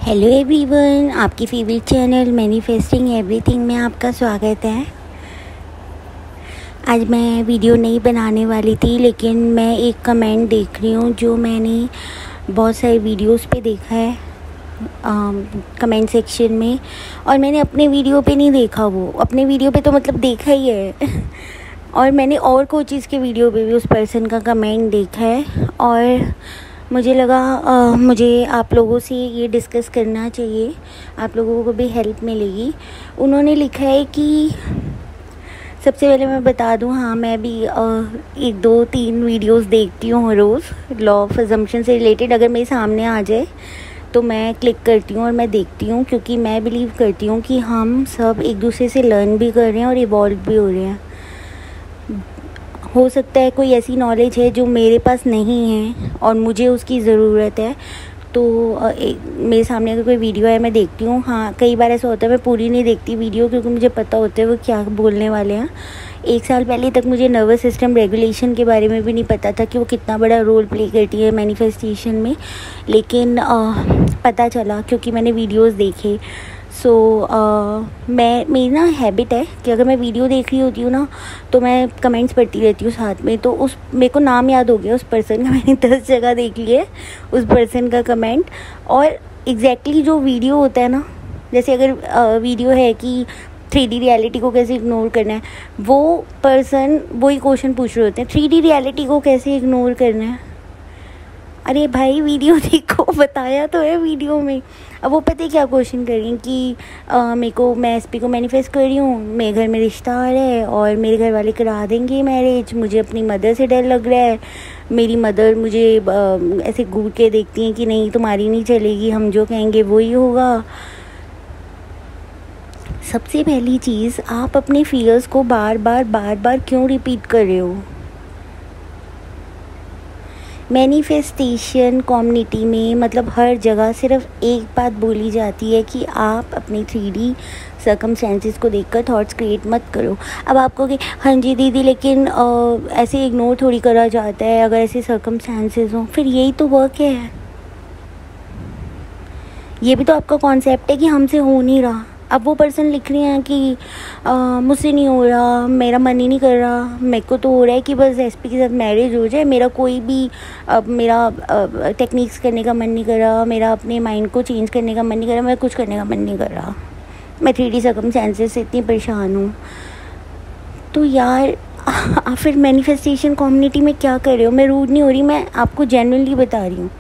Hello everyone, आपकी favourite channel manifesting everything में आपका स्वागत है। आज मैं वीडियो नहीं बनाने वाली थी, लेकिन मैं एक कमेंट देख रही हूँ जो मैंने बहुत सारे वीडियोस पे देखा है कमेंट सेक्शन में, और मैंने अपने वीडियो पे नहीं देखा। वो अपने वीडियो पे तो मतलब देखा ही है और मैंने और कोचेज़ के वीडियो पे भी उस पर्सन का कमेंट देखा है, और मुझे लगा मुझे आप लोगों से ये डिस्कस करना चाहिए, आप लोगों को भी हेल्प मिलेगी। उन्होंने लिखा है कि सबसे पहले मैं बता दूं, हाँ मैं भी 1-2-3 वीडियोस देखती हूँ रोज़ लॉ ऑफ अजम्पशन से रिलेटेड। अगर मेरे सामने आ जाए तो मैं क्लिक करती हूँ और मैं देखती हूँ, क्योंकि मैं बिलीव करती हूँ कि हम सब एक दूसरे से लर्न भी कर रहे हैं और इवॉल्व भी हो रहे हैं। हो सकता है कोई ऐसी नॉलेज है जो मेरे पास नहीं है और मुझे उसकी ज़रूरत है, तो मेरे सामने अगर कोई वीडियो है मैं देखती हूँ। हाँ, कई बार ऐसा होता है मैं पूरी नहीं देखती वीडियो, क्योंकि मुझे पता होता है वो क्या बोलने वाले हैं। 1 साल पहले तक मुझे नर्वस सिस्टम रेगुलेशन के बारे में भी नहीं पता था कि वो कितना बड़ा रोल प्ले करती है मैनिफेस्टेशन में, लेकिन पता चला क्योंकि मैंने वीडियोस देखे। मेरी ना हैबिट है कि अगर मैं वीडियो देख रही होती हूँ ना, तो मैं कमेंट्स पढ़ती रहती हूँ साथ में। तो मेरे को नाम याद हो गया उस पर्सन का, मैंने 10 जगह देख लिए उस पर्सन का कमेंट। और एग्जैक्टली जो वीडियो होता है ना, जैसे अगर वीडियो है कि 3D रियलिटी को कैसे इग्नोर करना है, वो पर्सन वही क्वेश्चन पूछ रहे होते हैं, 3D रियलिटी को कैसे इग्नोर करना है। अरे भाई वीडियो देखो, बताया तो है वीडियो में। अब वो पता है क्या क्वेश्चन कर रही हैं कि मैं एसपी को मैनिफेस्ट कर रही हूँ, मेरे घर में रिश्ता आ रहा है और मेरे घर वाले करा देंगे मैरिज, मुझे अपनी मदर से डर लग रहा है, मेरी मदर मुझे ऐसे घूर के देखती हैं कि नहीं तुम्हारी नहीं चलेगी, हम जो कहेंगे वही होगा। सबसे पहली चीज़, आप अपने फियर्स को बार बार क्यों रिपीट कर रहे हो। मैनिफेस्टेशन कम्युनिटी में मतलब हर जगह सिर्फ एक बात बोली जाती है कि आप अपनी 3D सर्कमस्टेंसेस को देखकर थॉट्स क्रिएट मत करो। अब आपको कि हाँ जी दीदी, लेकिन ऐसे इग्नोर थोड़ी करा जाता है अगर ऐसे सर्कमस्टेंसेस हों, फिर यही तो वर्क है। ये भी तो आपका कॉन्सेप्ट है कि हमसे हो नहीं रहा। अब वो पर्सन लिख रही हैं कि मुझसे नहीं हो रहा, मेरा मन ही नहीं कर रहा, मेरे को तो हो रहा है कि बस एसपी के साथ मैरिज हो जाए, मेरा कोई भी मेरा टेक्निक्स करने का मन नहीं कर रहा, मेरा अपने माइंड को चेंज करने का मन नहीं कर रहा, मेरा कुछ करने का मन नहीं कर रहा, मैं 3D सर्कमस्टेंसेस से इतनी परेशान हूँ। तो यार फिर मैनिफेस्टेशन कम्युनिटी में क्या कर रहे हो। मैं रूड नहीं हो रही, मैं आपको जेन्युइनली बता रही हूँ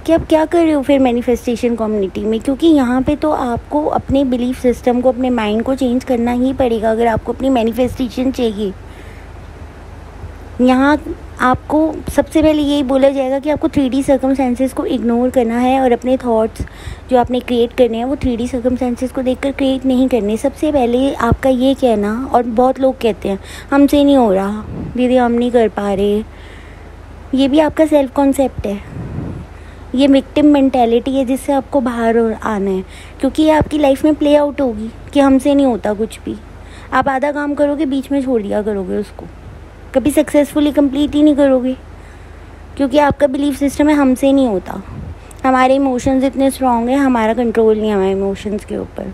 कि आप क्या कर रहे हो फिर मैनिफेस्टेशन कम्युनिटी में, क्योंकि यहाँ पे तो आपको अपने बिलीफ सिस्टम को, अपने माइंड को चेंज करना ही पड़ेगा अगर आपको अपनी मैनिफेस्टेशन चाहिए। यहाँ आपको सबसे पहले यही बोला जाएगा कि आपको 3D सर्कमस्टेंसेस को इग्नोर करना है और अपने थॉट्स जो आपने क्रिएट करने हैं वो 3D सर्कमस्टेंसेस को देखकर क्रिएट नहीं करने। सबसे पहले आपका ये कहना, और बहुत लोग कहते हैं हमसे नहीं हो रहा दीदी, हम नहीं कर पा रहे, ये भी आपका सेल्फ कॉन्सेप्ट है। ये विक्टिम मेंटालिटी है जिससे आपको बाहर आना है, क्योंकि ये आपकी लाइफ में प्ले आउट होगी कि हमसे नहीं होता कुछ भी। आप आधा काम करोगे, बीच में छोड़ दिया करोगे उसको, कभी सक्सेसफुली कंप्लीट ही नहीं करोगे, क्योंकि आपका बिलीफ सिस्टम है हमसे नहीं होता। हमारे इमोशंस इतने स्ट्रॉन्ग हैं, हमारा कंट्रोल नहीं है हमारे इमोशंस के ऊपर।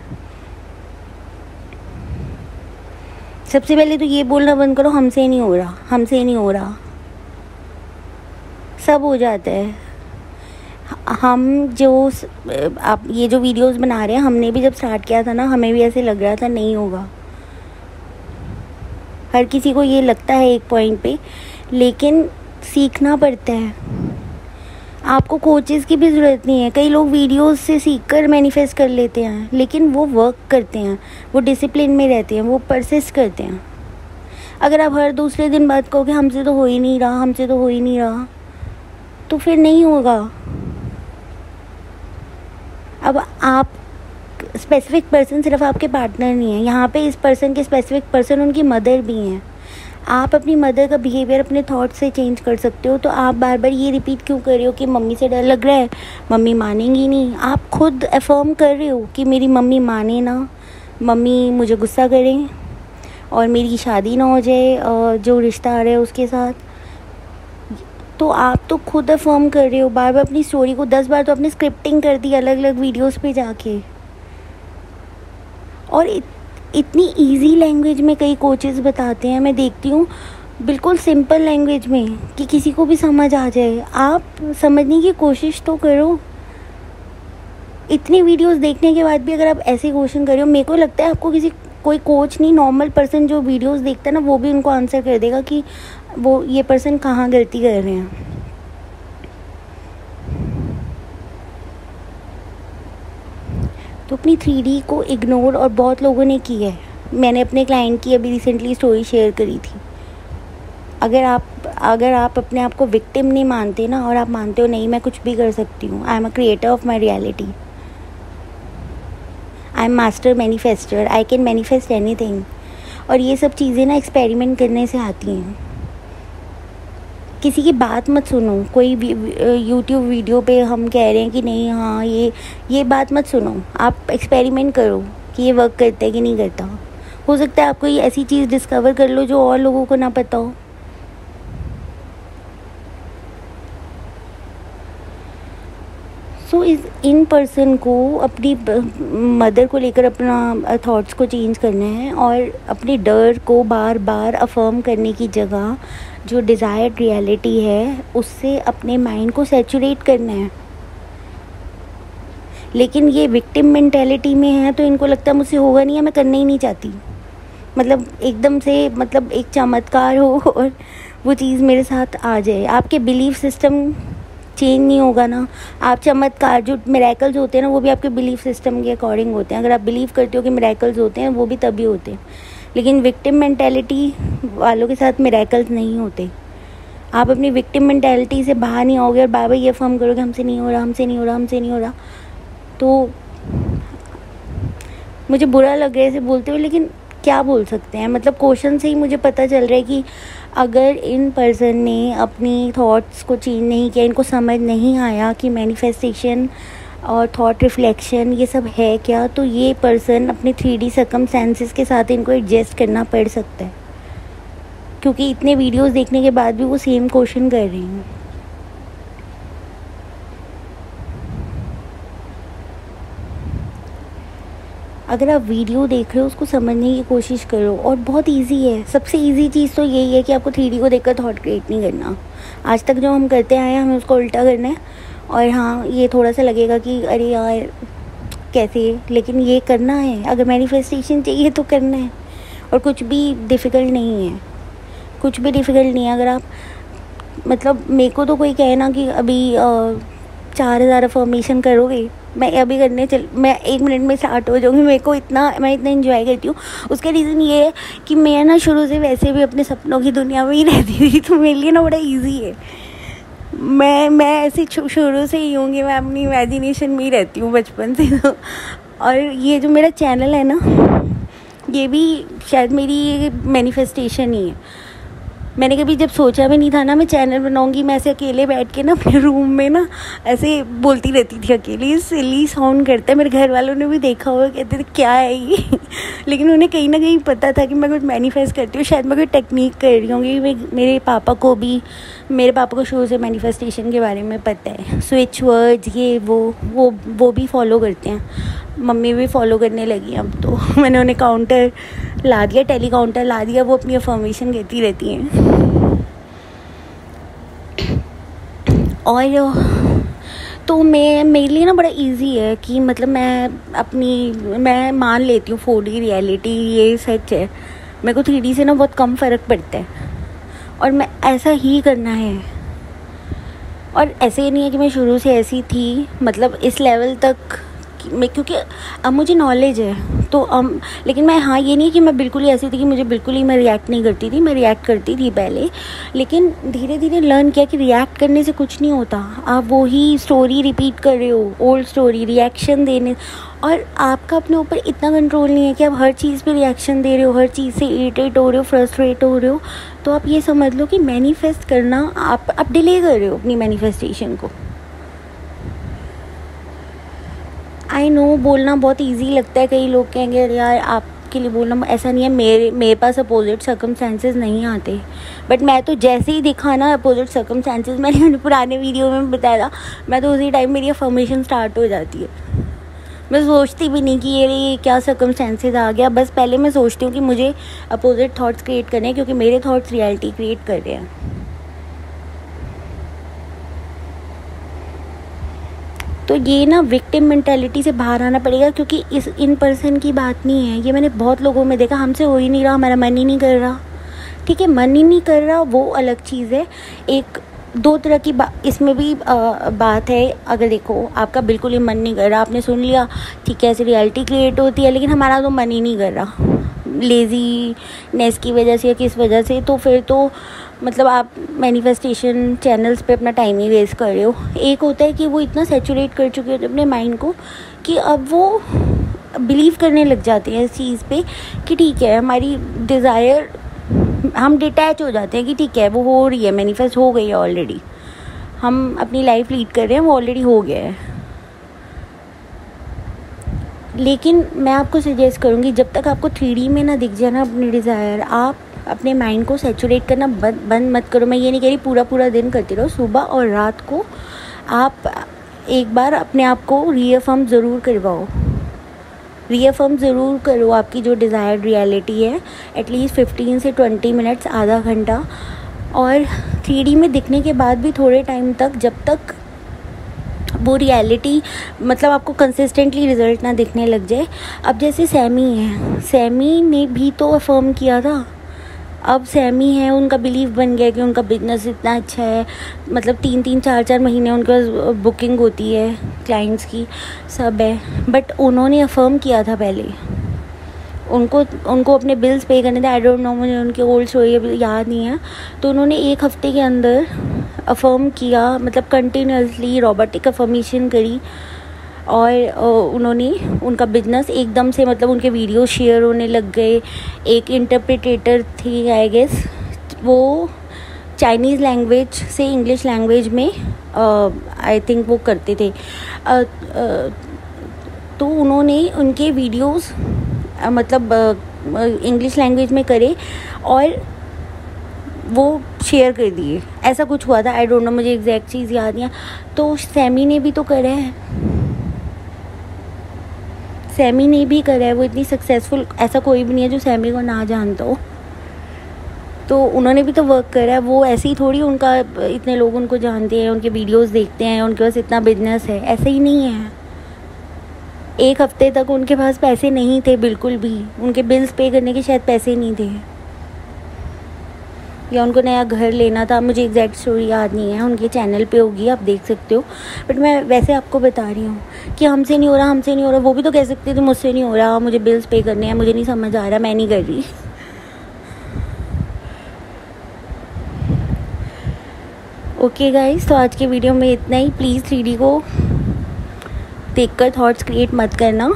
सबसे पहले तो ये बोलना बंद करो हमसे नहीं हो रहा, हमसे नहीं हो रहा, सब हो जाता है। हम जो आप ये जो वीडियोस बना रहे हैं, हमने भी जब स्टार्ट किया था ना, हमें भी ऐसे लग रहा था नहीं होगा। हर किसी को ये लगता है एक पॉइंट पे, लेकिन सीखना पड़ता है। आपको कोचेस की भी ज़रूरत नहीं है। कई लोग वीडियोस से सीखकर मैनिफेस्ट कर लेते हैं, लेकिन वो वर्क करते हैं, वो डिसिप्लिन में रहते हैं, वो परसिस्ट करते हैं। अगर आप हर दूसरे दिन बात कहोगे हमसे तो हो ही नहीं रहा, हमसे तो हो ही नहीं रहा, तो फिर नहीं होगा। अब आप स्पेसिफिक पर्सन सिर्फ आपके पार्टनर नहीं है, यहाँ पे इस पर्सन के स्पेसिफिक पर्सन उनकी मदर भी हैं। आप अपनी मदर का बिहेवियर अपने थॉट से चेंज कर सकते हो। तो आप बार बार ये रिपीट क्यों कर रहे हो कि मम्मी से डर लग रहा है, मम्मी मानेंगी नहीं। आप खुद अफर्म कर रहे हो कि मेरी मम्मी माने ना, मम्मी मुझे गुस्सा करें और मेरी शादी ना हो जाए जो रिश्ता आ रहा है उसके साथ। तो आप तो खुद अफर्म कर रहे हो बार बार अपनी स्टोरी को, 10 बार तो आपने स्क्रिप्टिंग कर दी अलग अलग वीडियोस पे जाके। और इतनी इजी लैंग्वेज में कई कोचेस बताते हैं, मैं देखती हूँ बिल्कुल सिंपल लैंग्वेज में कि किसी को भी समझ आ जाए। आप समझने की कोशिश तो करो। इतनी वीडियोस देखने के बाद भी अगर आप ऐसे क्वेश्चन कर रहे हो, मेरे को लगता है आपको कोई कोच नहीं, नॉर्मल पर्सन जो वीडियोस देखता है ना, वो भी उनको आंसर कर देगा कि वो ये पर्सन कहाँ गलती कर रहे हैं। तो अपनी 3D को इग्नोर और बहुत लोगों ने की है। मैंने अपने क्लाइंट की अभी रिसेंटली स्टोरी शेयर करी थी। अगर आप अपने आप को विक्टिम नहीं मानते ना, और आप मानते हो नहीं मैं कुछ भी कर सकती हूँ, I am a creator of my reality, I am master manifester, I can manifest anything. और ये सब चीज़ें ना एक्सपेरिमेंट करने से आती हैं। किसी की बात मत सुनो। कोई यूट्यूब वीडियो पे हम कह रहे हैं कि नहीं हाँ ये बात मत सुनो। आप एक्सपेरिमेंट करो कि ये वर्क करता है कि नहीं करता। हो सकता है आप कोई ऐसी चीज़ डिस्कवर कर लो जो और लोगों को ना पता हो। सो इन पर्सन को अपनी मदर को लेकर अपना थॉट्स को चेंज करना है, और अपने डर को बार बार अफर्म करने की जगह जो डिज़ायर्ड रियलिटी है उससे अपने माइंड को सैचुरेट करना है। लेकिन ये विक्टिम मेंटेलिटी में है तो इनको लगता है मुझसे होगा नहीं, है मैं करना ही नहीं चाहती। मतलब एकदम से मतलब एक चमत्कार हो और वो चीज़ मेरे साथ आ जाए। आपके बिलीफ सिस्टम चेंज नहीं होगा ना। आप चमत्कार जो मिरेकल्स होते हैं ना, वो भी आपके बिलीफ सिस्टम के अकॉर्डिंग होते हैं। अगर आप बिलीव करते हो कि मिरेकल्स होते हैं, वो भी तभी होते हैं। लेकिन विक्टिम मेंटेलिटी वालों के साथ मिरेकल्स नहीं होते। आप अपनी विक्टिम मेंटेलिटी से बाहर नहीं आओगे और बार बार ये फॉर्म करोगे हमसे नहीं हो रहा, हमसे नहीं हो रहा, हमसे नहीं हो रहा, तो मुझे बुरा लग रहा है ऐसे बोलते हुए, लेकिन क्या बोल सकते हैं। मतलब क्वेश्चन से ही मुझे पता चल रहा है कि अगर इन पर्सन ने अपनी थॉट्स को चेंज नहीं किया, इनको समझ नहीं आया कि मैनिफेस्टेशन और थॉट रिफ्लेक्शन ये सब है क्या, तो ये पर्सन अपने 3D सर्कमस्टेंसेस के साथ इनको एडजस्ट करना पड़ सकता है। क्योंकि इतने वीडियोस देखने के बाद भी वो सेम क्वेश्चन कर रही हैं। अगर आप वीडियो देख रहे हो उसको समझने की कोशिश करो, और बहुत इजी है। सबसे इजी चीज़ तो यही है कि आपको 3D को देखकर थॉट क्रिएट नहीं करना। आज तक जो हम करते आए हैं हमें उसको उल्टा करना है। और हाँ, ये थोड़ा सा लगेगा कि अरे यार कैसे, लेकिन ये करना है। अगर मैनिफेस्टेशन चाहिए तो करना है, और कुछ भी डिफ़िकल्ट नहीं है, कुछ भी डिफ़िकल्ट नहीं है। अगर आप मतलब मेरे को तो कोई कहे ना कि अभी 4000 अफर्मेशन करोगे, मैं अभी मैं 1 मिनट में स्टार्ट हो जाऊँगी। मैं इतना एंजॉय करती हूँ। उसका रीज़न ये है कि मैं ना शुरू से वैसे भी अपने सपनों की दुनिया में ही रहती थी, तो मेरे लिए ना बड़ा इजी है। मैं ऐसे शुरू से ही हूँ कि मैं अपनी इमेजिनेशन में ही रहती हूँ बचपन से। और ये जो मेरा चैनल है ना, ये भी शायद मेरी मैनिफेस्टेशन ही है। मैंने कभी जब सोचा भी नहीं था ना मैं चैनल बनाऊंगी, मैं ऐसे अकेले बैठ के ना अपने रूम में ना ऐसे बोलती रहती थी अकेली। सिली साउंड करता है। मेरे घर वालों ने भी देखा हुआ, कहते थे क्या है ये। लेकिन उन्हें कहीं ना कहीं पता था कि मैं कुछ मैनिफेस्ट करती हूँ। शायद मैं कोई टेक्निक कर रही हूँ। मेरे पापा को शुरू से मैनिफेस्टेशन के बारे में पता है। स्विच वर्ड्स ये वो भी फॉलो करते हैं। मम्मी भी फॉलो करने लगी अब तो। मैंने उन्हें काउंटर ला दिया, टेली काउंटर ला दिया, वो अपनी अफर्मेशन कहती रहती हैं। और तो मेरे लिए ना बड़ा इजी है कि मतलब मैं मान लेती हूँ 4D रियलिटी ये सच है। मेरे को 3D से ना बहुत कम फ़र्क पड़ता है, और मैं ऐसा ही करना है। और ऐसे नहीं है कि मैं शुरू से ऐसी थी, मतलब इस लेवल तक क्योंकि अब मुझे नॉलेज है तो लेकिन मैं हाँ ये नहीं कि मैं बिल्कुल ही ऐसी थी कि मैं रिएक्ट नहीं करती थी। मैं रिएक्ट करती थी पहले, लेकिन धीरे धीरे लर्न किया कि रिएक्ट करने से कुछ नहीं होता। आप वो ही स्टोरी रिपीट कर रहे हो, ओल्ड स्टोरी, रिएक्शन देने। और आपका अपने ऊपर इतना कंट्रोल नहीं है कि आप हर चीज़ पे रिएक्शन दे रहे हो, हर चीज़ से इरिटेट हो रहे हो, फ्रस्ट्रेट हो रहे हो। तो आप ये समझ लो कि मैनिफेस्ट करना आप डिले कर रहे हो अपनी मैनिफेस्टेशन को। आई नो बोलना बहुत इजी लगता है। कई लोग कहेंगे यार आप के लिए बोलना ऐसा नहीं है, मेरे पास अपोजिट सर्कमस्टेंसेस नहीं आते, बट मैं तो जैसे ही दिखा ना अपोजिट सर्कमस्टेंसेस, मैंने पुराने वीडियो में बताया था, मैं तो उसी टाइम मेरी अफर्मेशन स्टार्ट हो जाती है। मैं सोचती भी नहीं कि ये क्या सर्कमस्टेंसेस आ गया, बस पहले मैं सोचती हूँ कि मुझे अपोजिट थॉट्स क्रिएट करने हैं, क्योंकि मेरे थॉट्स रियलिटी क्रिएट कर रहे हैं। तो ये ना विक्टिम मेंटालिटी से बाहर आना पड़ेगा, क्योंकि इस इन पर्सन की बात नहीं है, ये मैंने बहुत लोगों में देखा, हमसे हो ही नहीं रहा, हमारा मन ही नहीं कर रहा। ठीक है, मन ही नहीं कर रहा वो अलग चीज़ है। एक दो तरह की इसमें भी बात है। अगर देखो आपका बिल्कुल ही मन नहीं कर रहा, आपने सुन लिया ठीक है ऐसी रियलिटी क्रिएट होती है, लेकिन हमारा तो मन ही नहीं कर रहा लेज़ीनेस की वजह से या किस वजह से, तो फिर तो मतलब आप मैनिफेस्टेशन चैनल्स पे अपना टाइम ही वेस्ट कर रहे हो। एक होता है कि वो इतना सैचुरेट कर चुके होते हैं अपने माइंड को कि अब वो बिलीव करने लग जाते हैं इस चीज़ पे कि ठीक है हमारी डिज़ायर, हम डिटैच हो जाते हैं कि ठीक है वो हो रही है, मैनिफेस्ट हो गई है ऑलरेडी, हम अपनी लाइफ लीड कर रहे हैं, वो ऑलरेडी हो गया है। लेकिन मैं आपको सजेस्ट करूँगी जब तक आपको 3D में ना दिख जाए ना अपनी डिज़ायर, आप अपने माइंड को सैचुरेट करना बंद मत करो। मैं ये नहीं कह रही पूरा दिन करते रहो, सुबह और रात को आप एक बार अपने आप को रीअफर्म ज़रूर करवाओ, रीअफर्म ज़रूर करो आपकी जो डिज़ायर्ड रियलिटी है, एटलीस्ट 15 से 20 मिनट्स, आधा घंटा। और 3D में दिखने के बाद भी थोड़े टाइम तक, जब तक वो रियलिटी मतलब आपको कंसिस्टेंटली रिज़ल्ट ना दिखने लग जाए। अब जैसे सैमी है, सैमी ने भी तो अफर्म किया था, अब सैमी है उनका बिलीव बन गया कि उनका बिजनेस इतना अच्छा है, मतलब 3-3 4-4 महीने उनका बुकिंग होती है क्लाइंट्स की, सब है। बट उन्होंने अफर्म किया था पहले, उनको अपने बिल्स पे करने थे। आई डोंट नो, मुझे उनकी ओल्ड स्टोरी याद नहीं है। तो उन्होंने 1 हफ्ते के अंदर अफर्म किया, मतलब कंटिन्यूसली रोबोटिक अफर्मेशन करी, और उन्होंने उनका बिजनेस एकदम से, मतलब उनके वीडियो शेयर होने लग गए। एक इंटरप्रेटर थी आई गेस, वो चाइनीज़ लैंग्वेज से इंग्लिश लैंग्वेज में आई थिंक वो करते थे। तो उन्होंने उनके वीडियोस मतलब इंग्लिश लैंग्वेज में करे और वो शेयर कर दिए, ऐसा कुछ हुआ था। आई डोंट नो, मुझे एग्जैक्ट चीज़ याद नहीं है। तो सैमी ने भी तो करा है, सैमी ने भी करा है, वो इतनी सक्सेसफुल, ऐसा कोई भी नहीं है जो सैमी को ना जानता हो। तो उन्होंने भी तो वर्क करा है, वो ऐसे ही थोड़ी उनका इतने लोग उनको जानते हैं, उनके वीडियोस देखते हैं, उनके पास इतना बिजनेस है, ऐसे ही नहीं है। 1 हफ्ते तक उनके पास पैसे नहीं थे बिल्कुल भी, उनके बिल्स पे करने के शायद पैसे नहीं थे, या उनको नया घर लेना था, मुझे एग्जैक्ट स्टोरी याद नहीं है, उनके चैनल पे होगी, आप देख सकते हो। बट मैं वैसे आपको बता रही हूँ कि हमसे नहीं हो रहा, वो भी तो कह सकते थे मुझसे नहीं हो रहा, मुझे बिल्स पे करने हैं, मुझे नहीं समझ आ रहा, मैं नहीं कर रही। ओके गाइस, तो आज के वीडियो में इतना ही। प्लीज़ 3D को देखकर थॉट्स क्रिएट मत करना।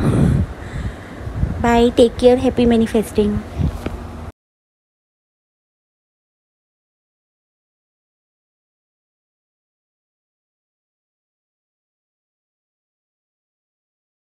Bye, take care, happy manifesting.